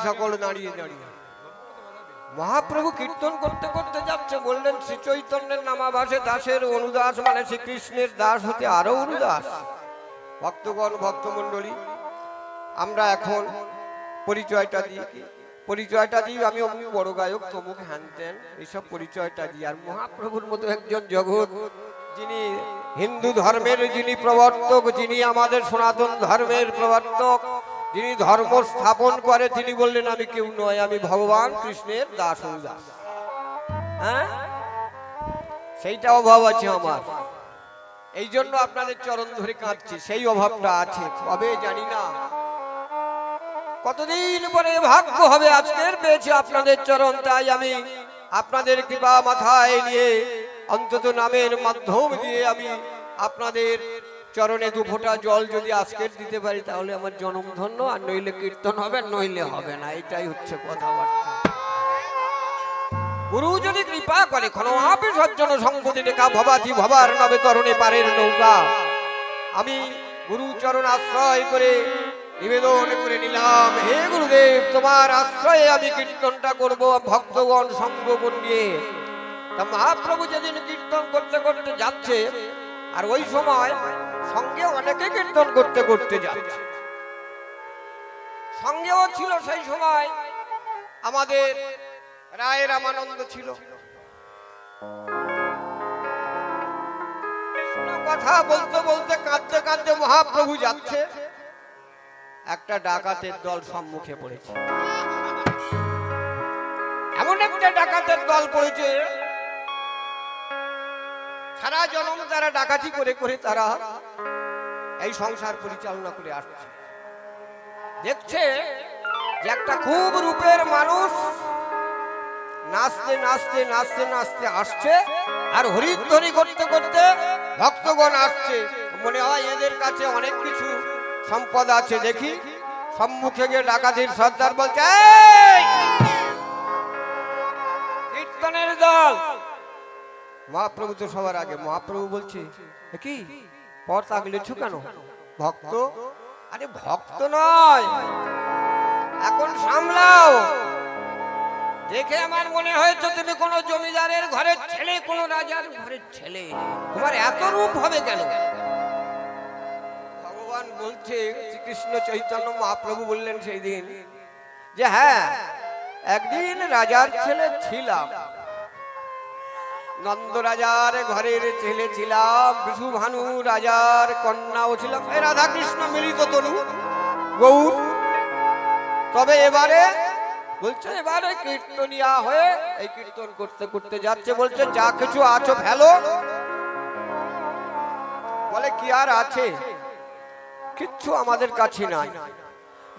সকল দাঁড়িয়ে দাঁড়িয়ে মহাপ্রভু কীর্তন করতে করতে যাচ্ছে, বললেন শ্রী চৈতন্যের নামাভাসে দাসের অনুদাস মানে শ্রীকৃষ্ণের দাস হতে আরো অনুদাস। ভক্তগণ ভক্তমণ্ডলী, আমরা এখন পরিচয়টা দিই আমি অমুক বড় গায়ক, তমুক হ্যান ত্যান, এইসব পরিচয়টা দিই। আর মহাপ্রভুর মতো একজন জগৎ, যিনি হিন্দু ধর্মের যিনি প্রবর্তক, যিনি আমাদের সনাতন ধর্মের প্রবর্তক, যিনি ধর্ম স্থাপন করে, তিনি বললেন আমি কেউ নয়, আমি ভগবান কৃষ্ণের দাস অনুদাস। হ্যাঁ, সেইটা অভাব আছে আমার, এই জন্য আপনাদের চরণ ধরে কাঁদছি। সেই অভাবটা আছে, কবে জানি না, কতদিন পরে ভাগ্য হবে আজকের পেয়েছি আপনাদের চরণ। তাই আমি আপনাদের কৃপা মাথায় নিয়ে অন্তত নামের মাধ্যম দিয়ে আমি আপনাদের চরণে দু ফোঁটা জল যদি আজকের দিতে পারি তাহলে আমার জনম ধন্য, আর নইলে কীর্তন হবে, নইলে হবে না। এটাই হচ্ছে কথাবার্তা। গুরু যদি কৃপা করে ক্ষণাপি সজ্জন সম্পত্তি রেখা ভবাতি ভবার নবে তরণে পারের নৌকা। আমি গুরু চরণ আশ্রয় করে নিবেদন করে নিলাম, হে গুরুদেব তোমার আশ্রয়ে আমি কীর্তনটা করব ভক্তগণ সঙ্গ নিয়ে। তা মহাপ্রভু যেদিন কীর্তন করতে করতে যাচ্ছে, আর ওই সময় সঙ্গে অনেকে কীর্তন করতে করতে যাচ্ছে, সঙ্গেও ছিল সেই সময় আমাদের রায় রামানন্দ ছিল। কথা বলতে বলতে কাঁদতে কাঁদতে মহাপ্রভু যাচ্ছে, একটা ডাকাতের দল সম্মুখে পড়েছে। এমন একটা ডাকাতের দল পড়েছে, সারা জনম তারা ডাকাতি করে করে তারা এই সংসার পরিচালনা করে আসছে। দেখছে যে একটা খুব রূপের মানুষ নাচতে নাচতে নাচতে নাচতে আসছে, আর হরিধ্বনি করতে করতে ভক্তগণ আসছে। মনে হয় এদের কাছে অনেক কিছু সম্পদ আছে। দেখি সম্মুখে গিয়ে ডাকাতির সর্দার বলছে, কীর্তনের দল। মহাপ্রভু তো সবার আগে। মহাপ্রভু বলছে, কি পথ আগলেছ কেন? ভক্ত? আরে ভক্ত নয়, এখন সামলাও। দেখে আমার মনে হয়েছে তুমি কোন জমিদারের ঘরের ছেলে, কোন রাজার ঘরের ছেলে, তোমার এত রূপ হবে কেন? ভগবান বলছে, শ্রীকৃষ্ণ চৈতন্য মহাপ্রভু বললেন সেই দিন যে হ্যাঁ, একদিন রাজার ছেলে ছিলাম, নন্দ রাজার ঘরের ছেলে ছিলাম, বিশুভানু রাজার কন্যাও ছিলাম, রাধা কৃষ্ণ মিলিত তনু গৌর। তবে এবারে বলছে, এবারে কীর্তনিয়া হয়ে এই কীর্তন করতে করতে যাচ্ছে। বলছে যা কিছু আছো ফেলো। বলে কি আর আছে? কিচ্ছু আমাদের কাছে নাই।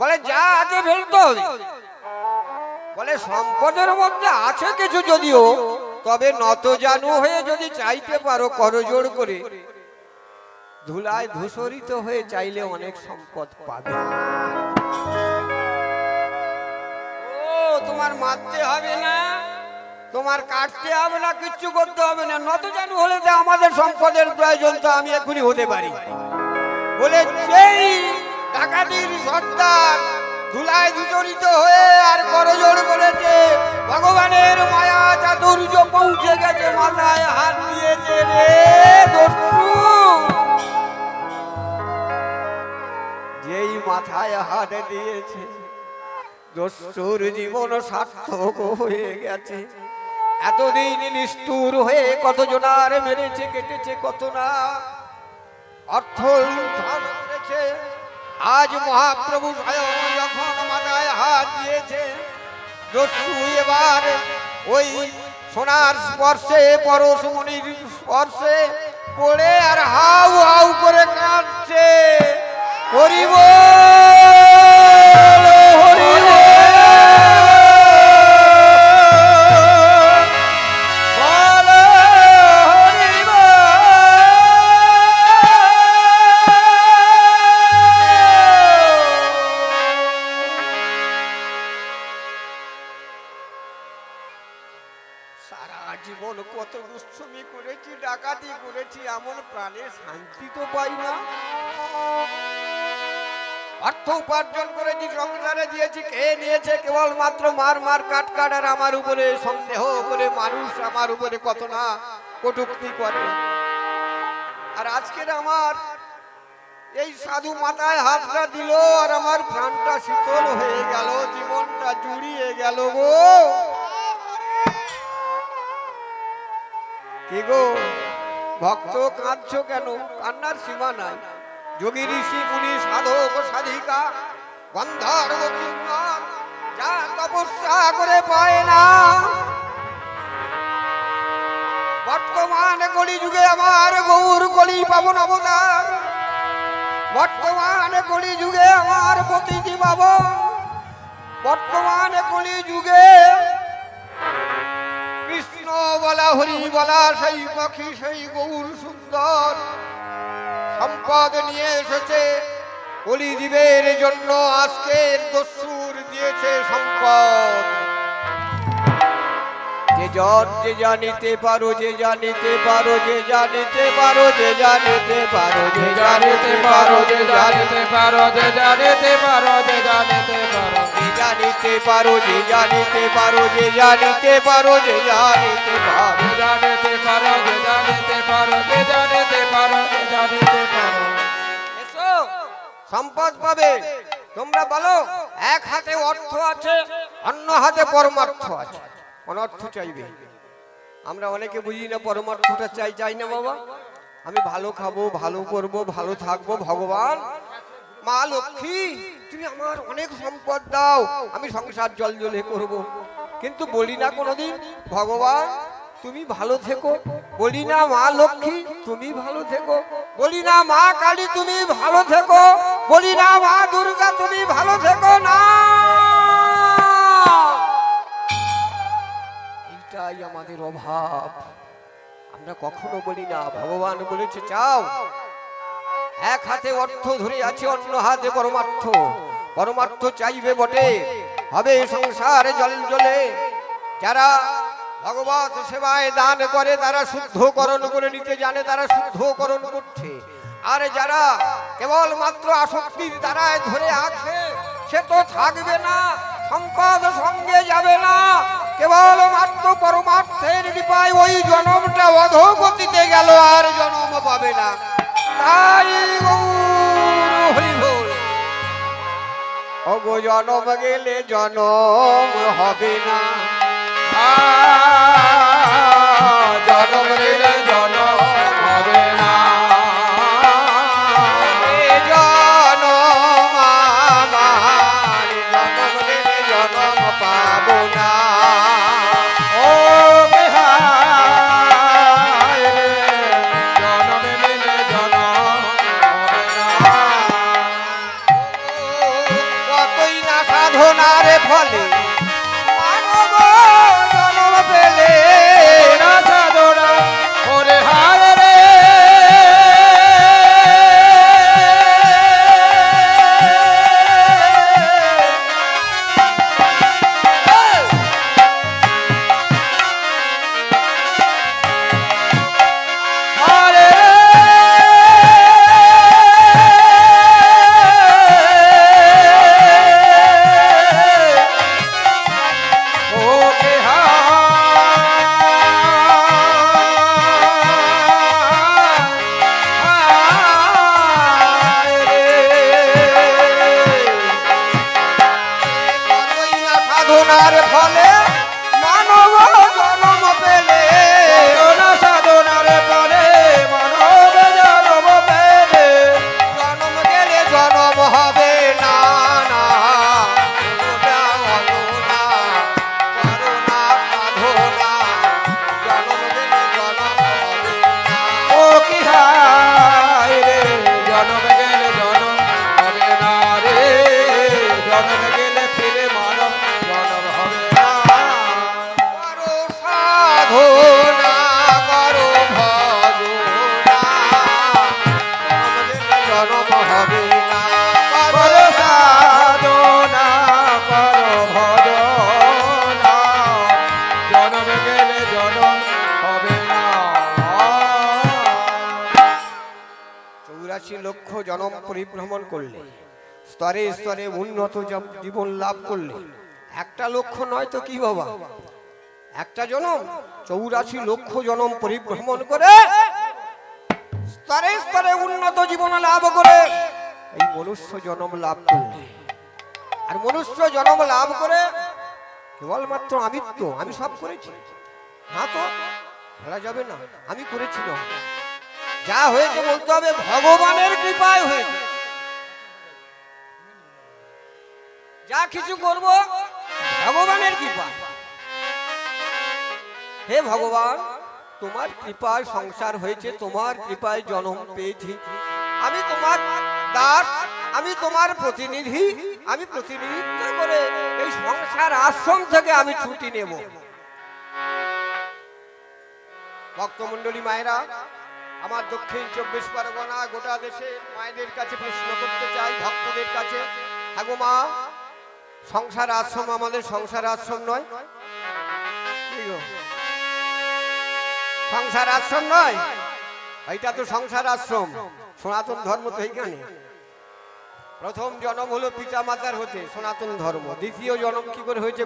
বলে যা আছে ফেলতে হবে। বলে সম্পদের মধ্যে আছে কিছু, যদিও তবে নত জানু হয়ে যদি চাইতে পারো করজোড় করে, ধুলায় ধূসরিত হয়ে চাইলে অনেক সম্পদ পাবে। তোমার মারতে হবে না, তোমার কাটতে হবে না, কিচ্ছু করতে হবে না, নত জানু হলে যে আমাদের সম্পদের প্রয়োজন তো আমি এখনই হতে পারি। বলে সেই ডাকাতির সর্দার ধুলায় ধূসরিত হয়ে আর করজোড় করেছে, ভগবানের মায়া চাতুর্য পৌঁছে গেছে, মাথায় হাত দিয়েছে। রে দস্যু, যেই মাথায় হাত দিয়েছে দস্যুর জীবন সার্থক হয়ে গেছে। এতদিন নিষ্ঠুর হয়ে কত জনার মেরেছে, কেটেছে কত না, অর্থ লুণ্ঠন করেছে। আজ মহাপ্রভু স্বয়ং যখন মাথায় হাত দিয়েছে, দস্যু এবার ওই সোনার স্পর্শে, পরশমণির স্পর্শে পড়ে আর হাউ হাউ করে কাঁদছে। হরি বল, হরি বল। কত দুশ্মনী করেছি, ডাকাতি করেছি, এমন প্রাণে শান্তি তো পাই না। অর্থ উপার্জন করেছি, সংসারে দিয়েছি, খেয়ে নিয়েছে কেবলমাত্র মার মার কাট কাট, আর আমার উপরে সন্দেহ করে মানুষ আমার উপরে কত না কটূক্তি করে। আর আজকের আমার এই সাধু মাথায় হাতটা দিল, আর আমার প্রাণটা শীতল হয়ে গেল, জীবনটা জুড়িয়ে গেল। গো কি গো ভক্ত, কাঁদছ কেন? কান্নার সীমা নাই। যোগী ঋষি মুনি সাধক সাধিকা গন্ধর্ব কিন্নর যা তপস্যা করে পায় না, বর্তমান কলি যুগে আমার গৌর কলি পাবন অবতার, বর্তমান কলি যুগে আমার পতিজি পাবন, বর্তমান কলি যুগে কৃষ্ণ বলা হরি বলা সেই পাখি সেই গৌর সুন্দর সম্পদ নিয়ে এসেছে কলিজীবের জন্য আজকের দস্যুর দিয়েছে সম্পদ। যে যে জানিতে পারো যে জানিতে পারো যে জানিতে পারো যে জানিতে পারো যে জানিতে পারো যে জানিতে পারো যে জানিতে পারো যে জানিতে পারো যে জানিতে পারো যে জানিতে পারো যে জানিতে পারো যে জানিতে পারো জানিতে পারো যে জানিতে পারো যে জানিতে পারো যে জানিতে পারো এসো সম্পদ পাবে। তোমরা বলো এক হাতে অর্থ আছে অন্য হাতে পরমার্থ আছে, অনর্থ চাইবে। আমরা অনেকে বুঝি না পরমার্থটা চাই না বাবা। আমি ভালো খাবো ভালো করব ভালো থাকবো, ভগবান মা লক্ষ্মী তুমি আমার অনেক সম্পদ দাও, আমি সংসার জল জলে করব। কিন্তু বলি না কোনোদিন ভগবান তুমি ভালো থেকো, বলি না মা লক্ষ্মী তুমি ভালো থেকো, বলি না মা কালী তুমি ভালো থেকো, বলি না মা দুর্গা তুমি ভালো থেকো না। এইটাই আমাদের অভাব, আমরা কখনো বলি না। ভগবান বলেছে চাও, এক হাতে অর্থ ধরে আছে অন্য হাতে পরমার্থ। পরমার্থ চাইবে বটে, হবে সংসারে জল জলে। যারা ভগবত সেবায় দান করে তারা শুদ্ধকরণ করে নিতে জানে, তারা শুদ্ধকরণ করছে। আর যারা কেবলমাত্র আসক্তির দ্বারায় ধরে আছে সে তো থাকবে না, সম্পদ সঙ্গে যাবে না, কেবলমাত্র পরমার্থের কৃপায় ওই জনমটা অধোগতিতে গেল, আর জনম পাবে না। তাই হরি বল অগো জনম গেলে জনম হবে না, জনম গেলে জনম হবে না, জনম আমার জনম গেলে জনম পাবো না। ও বিহার জনম গেলে জনম হবে না। কতই না সাধনার ফলে মানব জনম পেলে না সাধনা ওরে হায় রে। সাধনার ফলে মানব জন্ম পেলে সাধনার ফলে মানব জন্ম পেলে জন্ম গেলে জন্ম হবে না। ও কি হায় রে জন্ম গেলে জন্ম হবে না রে, জন্ম গেলে ফিরে মানব জন্ম হবে না। করো সাধনা করো ভজনা জন্ম হবে না, করো সাধনা করো ভজনা জন্ম গেলে জন্ম হবে না। 84 লক্ষ জন্ম পরিভ্রমণ করলে, স্তরে স্তরে উন্নত জীবন লাভ করলে, একটা লক্ষ্য নয় তো কি বাবা, একটা জনম 84 লক্ষ জনম পরিভ্রমণ করে স্তরে স্তরে উন্নত জীবন লাভ করে এই মনুষ্য জনম লাভ করলে। আর মনুষ্য জনম লাভ করে কেবলমাত্র আমিত্ব আমি সব করেছি না তো বলা যাবে না, আমি করেছি না, যা হয়েছে বলতে হবে ভগবানের কৃপায় হয়েছে। যা কিছু করব ভগবানের কৃপা। হে ভগবান তোমার কৃপায় সংসার হয়েছে, তোমার কৃপায় জন্ম পেয়েছি, আমি তোমার দাস, আমি তোমার প্রতিনিধি, আমি প্রতিনিধিত্ব করে এই সংসার আশ্রম থেকে আমি ছুটি নেব। ভক্তমণ্ডলী মায়েরা, আমার দক্ষিণ 24 পরগনা গোটা দেশের মায়েদের কাছে প্রশ্ন করতে চাই, ভক্তদের কাছে, হাগো মা, সংসার আশ্রম আমাদের সংসার আশ্রম নয়? কি গো? সংসার আশ্রম নয়? এইটা তো সংসার আশ্রম। সনাতন ধর্ম তো এইখানে। প্রথম জন্ম হলো পিতা মাতার হতে, সনাতন ধর্ম। দ্বিতীয় জন্ম কি করে হয়েছে?